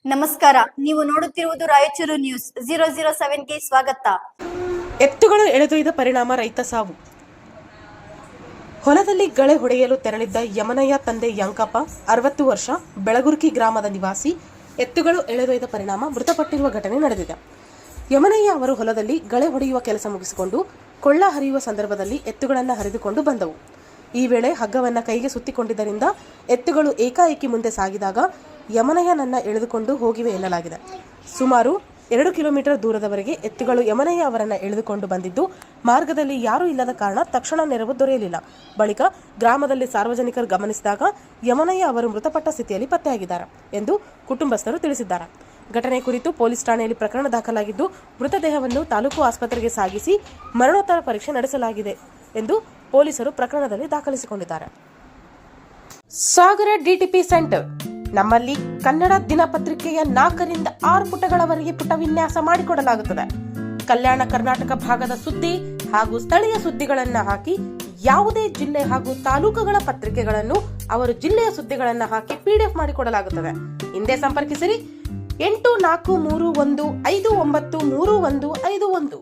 ನಮಸ್ಕಾರ, ನೀವು ನೋಡುತ್ತಿರುವುದು ರಾಯಚೂರು ನ್ಯೂಸ್ 007ಗೆ ಸ್ವಾಗತ. ಎತ್ತುಗಳು ಎಳೆದೊಯ್ದ ಪರಿಣಾಮ ರೈತ ಸಾವು. ಹೊಲದಲ್ಲಿ ಗಳೆ ಹೊಡೆಯಲು ತೆರಳಿದ್ದ ಯಮನಯ್ಯ ತಂದೆ ಯಂಕಪ್ಪ 60 ವರ್ಷ ಬೆಳಗುರ್ಕಿ ಗ್ರಾಮದ ನಿವಾಸಿ ಎತ್ತುಗಳು ಎಳೆದೊಯ್ದ ಪರಿಣಾಮ ಮೃತಪಟ್ಟಿರುವ ಘಟನೆ ನಡೆದಿದೆ. ಯಮನಯ್ಯ ಅವರು ಹೊಲದಲ್ಲಿ ಗಳೆ ಹೊಡೆಯುವ ಕೆಲಸ ಮುಗಿಸಿಕೊಂಡು ಕೊಳ್ಳ ಹರಿಯುವ ಸಂದರ್ಭದಲ್ಲಿ ಎತ್ತುಗಳನ್ನು ಹರಿದುಕೊಂಡು ಬಂದವು. ಈ ವೇಳೆ ಹಗ್ಗವನ್ನು ಕೈಗೆ ಸುತ್ತಿಕೊಂಡಿದ್ದರಿಂದ ಎತ್ತುಗಳು ಏಕಾಏಕಿ ಮುಂದೆ ಸಾಗಿದಾಗ ಯಮನಯ್ಯನನ್ನ ಎಳೆದುಕೊಂಡು ಹೋಗಿವೆ ಎನ್ನಲಾಗಿದೆ. ಸುಮಾರು 2 ಕಿಲೋಮೀಟರ್ ದೂರದವರೆಗೆ ಎತ್ತುಗಳು ಯಮನಯ್ಯ ಅವರನ್ನು ಎಳೆದುಕೊಂಡು ಬಂದಿದ್ದು, ಮಾರ್ಗದಲ್ಲಿ ಯಾರೂ ಇಲ್ಲದ ಕಾರಣ ತಕ್ಷಣ ನೆರವು ದೊರೆಯಲಿಲ್ಲ. ಬಳಿಕ ಗ್ರಾಮದಲ್ಲಿ ಸಾರ್ವಜನಿಕರು ಗಮನಿಸಿದಾಗ ಯಮನಯ್ಯ ಅವರು ಮೃತಪಟ್ಟ ಸ್ಥಿತಿಯಲ್ಲಿ ಪತ್ತೆಯಾಗಿದ್ದಾರೆ ಎಂದು ಕುಟುಂಬಸ್ಥರು ತಿಳಿಸಿದ್ದಾರೆ. ಘಟನೆ ಕುರಿತು ಪೊಲೀಸ್ ಠಾಣೆಯಲ್ಲಿ ಪ್ರಕರಣ ದಾಖಲಾಗಿದ್ದು, ಮೃತದೇಹವನ್ನು ತಾಲೂಕು ಆಸ್ಪತ್ರೆಗೆ ಸಾಗಿಸಿ ಮರಣೋತ್ತರ ಪರೀಕ್ಷೆ ನಡೆಸಲಾಗಿದೆ ಎಂದು ಪೊಲೀಸರು ಪ್ರಕರಣದಲ್ಲಿ ದಾಖಲಿಸಿಕೊಂಡಿದ್ದಾರೆ. ಸಾಗರ ಡಿಟಿಪಿ ಸೆಂಟರ್. ನಮ್ಮಲ್ಲಿ ಕನ್ನಡ ದಿನಪತ್ರಿಕೆಯ 4 ರಿಂದ 6 ಪುಟಗಳವರೆಗೆ ಪುಟ ವಿನ್ಯಾಸ ಮಾಡಿಕೊಡಲಾಗುತ್ತದೆ. ಕಲ್ಯಾಣ ಕರ್ನಾಟಕ ಭಾಗದ ಸುದ್ದಿ ಹಾಗೂ ಸ್ಥಳೀಯ ಸುದ್ದಿಗಳನ್ನು ಹಾಕಿ, ಯಾವುದೇ ಜಿಲ್ಲೆ ಹಾಗೂ ತಾಲೂಕುಗಳ ಪತ್ರಿಕೆಗಳನ್ನು ಅವರು ಜಿಲ್ಲೆಯ ಸುದ್ದಿಗಳನ್ನು ಹಾಕಿ PDF ಮಾಡಿಕೊಡಲಾಗುತ್ತದೆ. ಹಿಂದೆ ಸಂಪರ್ಕಿಸಿರಿ 8431593151.